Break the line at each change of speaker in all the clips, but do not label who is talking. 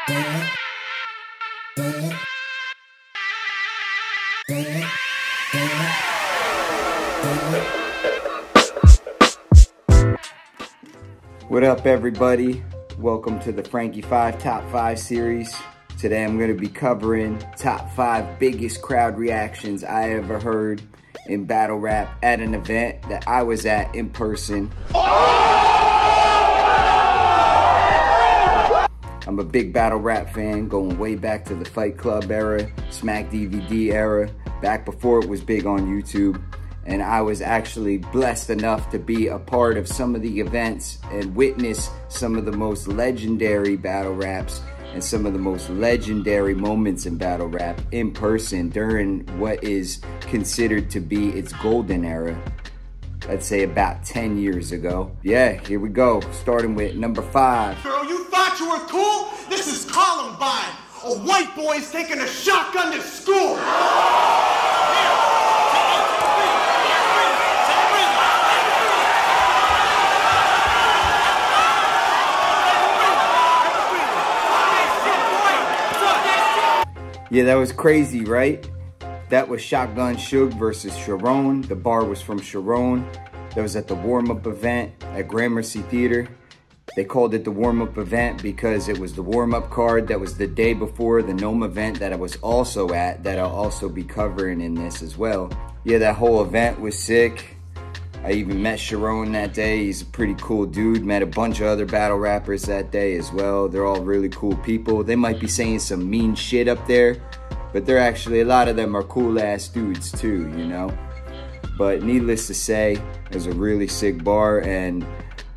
What up, everybody? Welcome to the Frankie 5 Top 5 series. Today I'm going to be covering top 5 biggest crowd reactions I ever heard in battle rap at an event that I was at in person. I'm a big battle rap fan, going way back to the Fight Club era, Smack DVD era, back before it was big on YouTube. And I was actually blessed enough to be a part of some of the events and witness some of the most legendary battle raps and some of the most legendary moments in battle rap in person during what is considered to be its golden era. I'd say about 10 years ago. Yeah, here we go, starting with number 5.
Girl, you thought you were cool? This is Columbine. A white boy's taking a shotgun to school.
Yeah, that was crazy, right? That was Shotgun Suge versus Sharon. The bar was from Sharon. That was at the warm-up event at Gramercy Theater. They called it the warm-up event because it was the warm-up card that was the day before the Gnome event that I was also at, that I'll also be covering in this as well. Yeah, that whole event was sick. I even met Sharon that day. He's a pretty cool dude. Met a bunch of other battle rappers that day as well. They're all really cool people. They might be saying some mean shit up there, but they're actually, a lot of them are cool ass dudes too, you know? But needless to say, it was a really sick bar and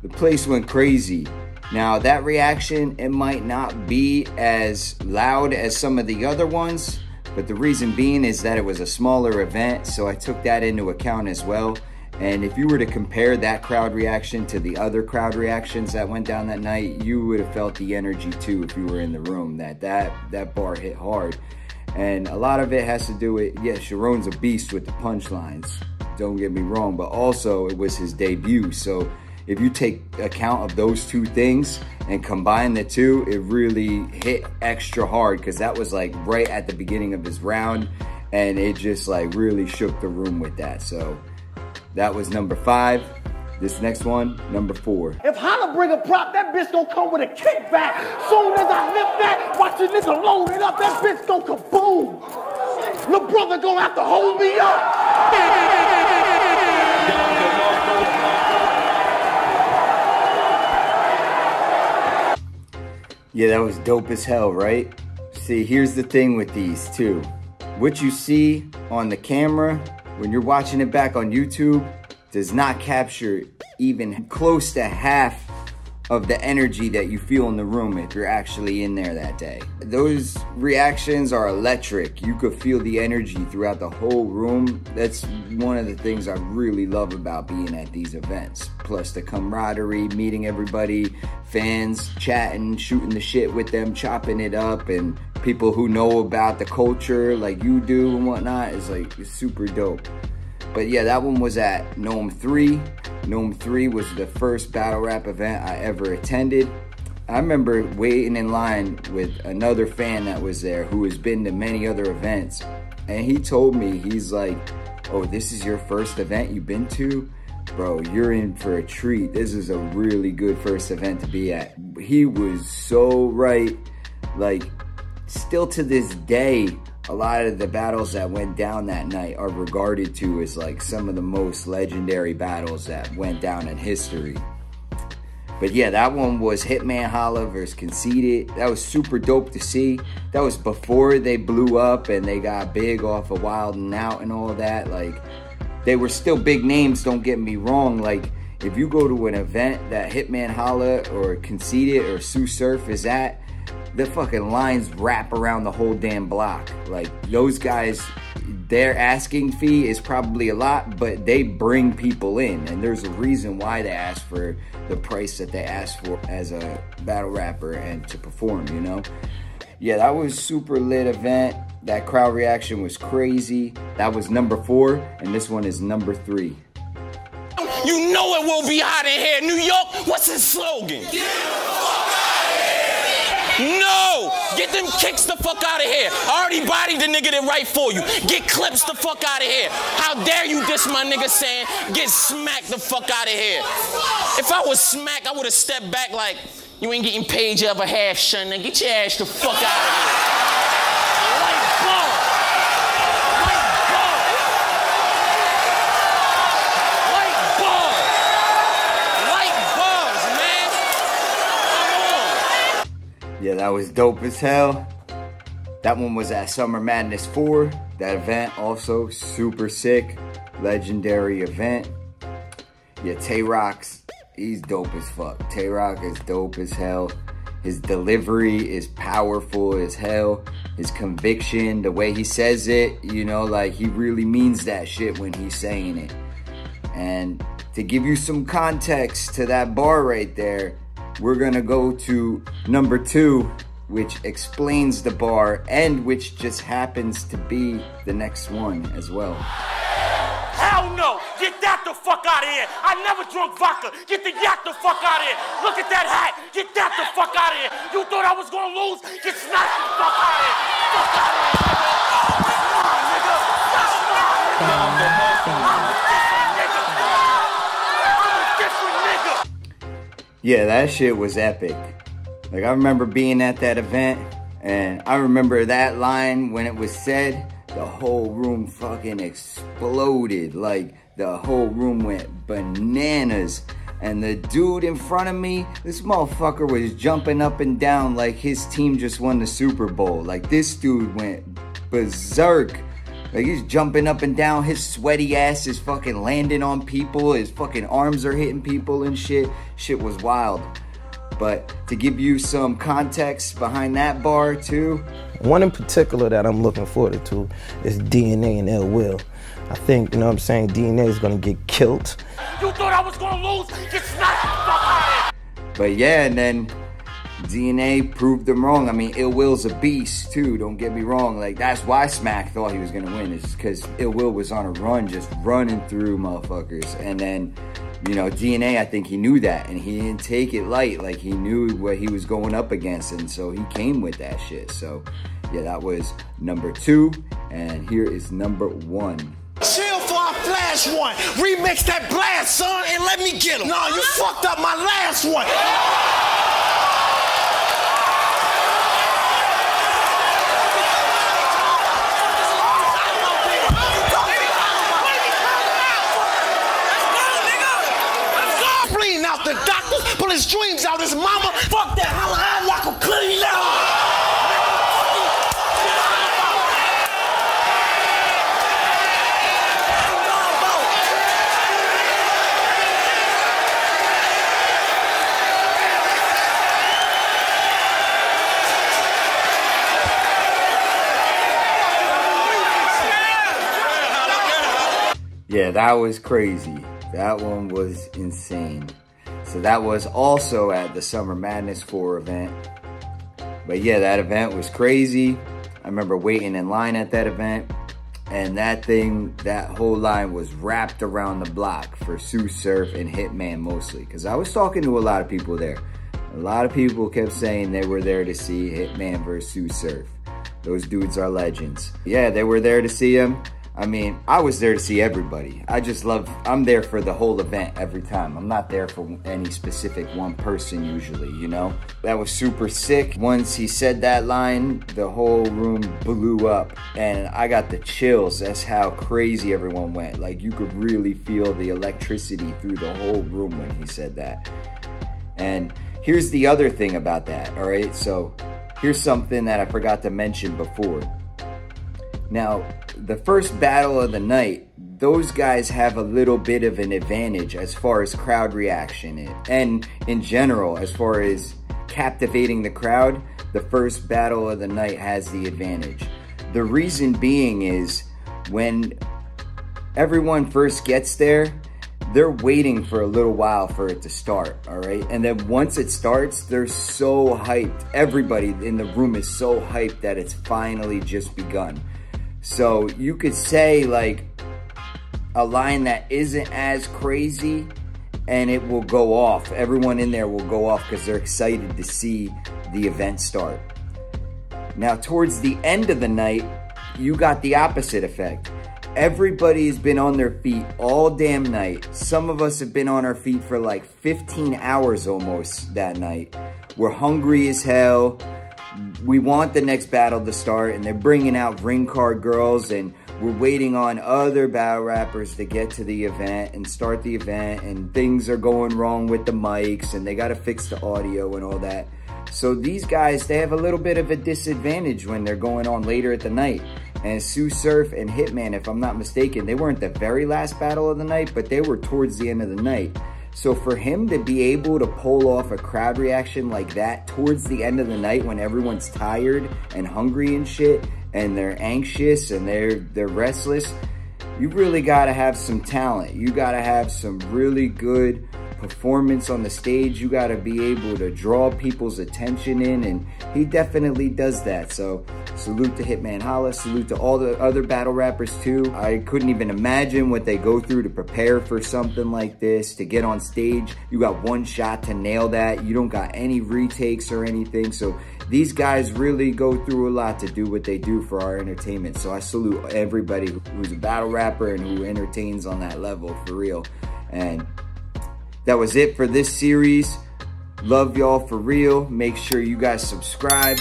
the place went crazy. Now that reaction, it might not be as loud as some of the other ones, but the reason being is that it was a smaller event, so I took that into account as well. And if you were to compare that crowd reaction to the other crowd reactions that went down that night, you would have felt the energy too if you were in the room. That bar hit hard. And a lot of it has to do with, yeah, Sharon's a beast with the punchlines. Don't get me wrong, but also it was his debut. So if you take account of those two things and combine the two, it really hit extra hard because that was like right at the beginning of his round and it just like really shook the room with that. So that was number 5. This next one, number 4.
If Holla bring a prop, that bitch gon' come with a kickback. Soon as I lift that, watch the nigga load it up, that bitch gon' kaboom. Lil' brother gon' have to hold me up.
Yeah, that was dope as hell, right? See, here's the thing with these too. What you see on the camera when you're watching it back on YouTube does not capture even close to half of the energy that you feel in the room if you're actually in there that day. Those reactions are electric. You could feel the energy throughout the whole room. That's one of the things I really love about being at these events. Plus the camaraderie, meeting everybody, fans, chatting, shooting the shit with them, chopping it up, and people who know about the culture like you do and whatnot is like, it's super dope. But yeah, that one was at Gnome 3. Gnome 3 was the first battle rap event I ever attended. I remember waiting in line with another fan that was there who has been to many other events. And he told me, he's like, oh, this is your first event you've been to? Bro, you're in for a treat. This is a really good first event to be at. He was so right. Like, still to this day, a lot of the battles that went down that night are regarded to as like some of the most legendary battles that went down in history. But yeah, that one was Hitman Holla versus Conceited. That was super dope to see. That was before they blew up and they got big off of Wild 'N Out and all that. Like, they were still big names, don't get me wrong. Like, if you go to an event that Hitman Holla or Conceited or Sue Surf is at, the fucking lines wrap around the whole damn block. Like, those guys, their asking fee is probably a lot, but they bring people in, and there's a reason why they ask for the price that they ask for as a battle rapper and to perform, you know? Yeah, that was super lit event. That crowd reaction was crazy. That was number 4, and this one is number 3.
You know it will be hot in here, New York. What's his slogan? Get the fuck out of here! No! Get them kicks the fuck out of here. I already bodied the nigga that right for you. Get clips the fuck out of here. How dare you diss my nigga saying, get smacked the fuck out of here. If I was smacked, I would have stepped back like, you ain't getting paid your other half, son. Now get your ass the fuck out of here. Like ball.
Yeah, that was dope as hell. That one was at Summer Madness 4. That event also super sick. Legendary event. Yeah, Tay-Rock's, he's dope as fuck. Tay-Rock is dope as hell. His delivery is powerful as hell. His conviction, the way he says it, you know, like he really means that shit when he's saying it. And to give you some context to that bar right there, we're gonna go to number 2, which explains the bar and which just happens to be the next one as well.
Hell no! Get that the fuck out of here! I never drunk vodka! Get the yak the fuck out of here! Look at that hat! Get that the fuck out of here! You thought I was gonna lose? Get smacked the fuck out of here! Fuck out of here!
Yeah, that shit was epic. Like, I remember being at that event, and I remember that line when it was said, the whole room fucking exploded. Like, the whole room went bananas. And the dude in front of me, this motherfucker was jumping up and down like his team just won the Super Bowl. Like, this dude went berserk. Like, he's jumping up and down, his sweaty ass is fucking landing on people, his fucking arms are hitting people and shit. Shit was wild. But to give you some context behind that bar too.
One in particular that I'm looking forward to is DNA and Ill Will. I think, you know what I'm saying, DNA is gonna get killed.
You thought I was gonna lose? Get smacked the fuck out of here!
But yeah, and then DNA proved them wrong. I mean, Ill Will's a beast too, don't get me wrong. Like, that's why Smack thought he was gonna win, is because Ill Will was on a run, just running through motherfuckers. And then, you know, DNA, I think he knew that, and he didn't take it light. Like, he knew what he was going up against, and so he came with that shit. So yeah, that was number 2, and here is number 1.
Chill for our flash one. Remix that blast, son, and let me get him. No, you fucked up my last one. Out the doctor, pull his dreams out his mama. Fuck that, I lock him clean out.
Yeah, that was crazy. That one was insane. So that was also at the Summer Madness 4 event. But yeah, that event was crazy. I remember waiting in line at that event, and that whole line was wrapped around the block for Sue Surf and Hitman mostly. Because I was talking to a lot of people there. A lot of people kept saying they were there to see Hitman versus Sue Surf. Those dudes are legends. Yeah, they were there to see him. I mean, I was there to see everybody. I'm there for the whole event every time. I'm not there for any specific one person usually, you know? That was super sick. Once he said that line, the whole room blew up and I got the chills. That's how crazy everyone went. Like, you could really feel the electricity through the whole room when he said that. And here's the other thing about that, all right? So here's something that I forgot to mention before. Now, the first battle of the night, those guys have a little bit of an advantage as far as crowd reaction and in general, as far as captivating the crowd, the first battle of the night has the advantage. The reason being is when everyone first gets there, they're waiting for a little while for it to start, all right? And then once it starts, they're so hyped. Everybody in the room is so hyped that it's finally just begun. So you could say like a line that isn't as crazy and it will go off. Everyone in there will go off because they're excited to see the event start. Now, towards the end of the night, you got the opposite effect. Everybody's been on their feet all damn night. Some of us have been on our feet for like 15 hours almost that night. We're hungry as hell. We want the next battle to start, and they're bringing out ring card girls, and we're waiting on other battle rappers to get to the event and start the event, and things are going wrong with the mics, and they got to fix the audio and all that. So these guys, they have a little bit of a disadvantage when they're going on later at the night. And Sue Surf and Hitman, if I'm not mistaken, they weren't the very last battle of the night, but they were towards the end of the night. So for him to be able to pull off a crowd reaction like that towards the end of the night when everyone's tired and hungry and shit, and they're anxious and they're restless, you really gotta have some talent. You gotta have some really good performance on the stage. You gotta be able to draw people's attention in, and he definitely does that. So salute to Hitman Holla, salute to all the other battle rappers too. I couldn't even imagine what they go through to prepare for something like this, to get on stage. You got one shot to nail that. You don't got any retakes or anything. So these guys really go through a lot to do what they do for our entertainment. So I salute everybody who's a battle rapper and who entertains on that level, for real. And that was it for this series. Love y'all for real. Make sure you guys subscribe,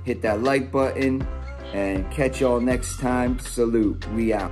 hit that like button, and catch y'all next time. Salute. We out.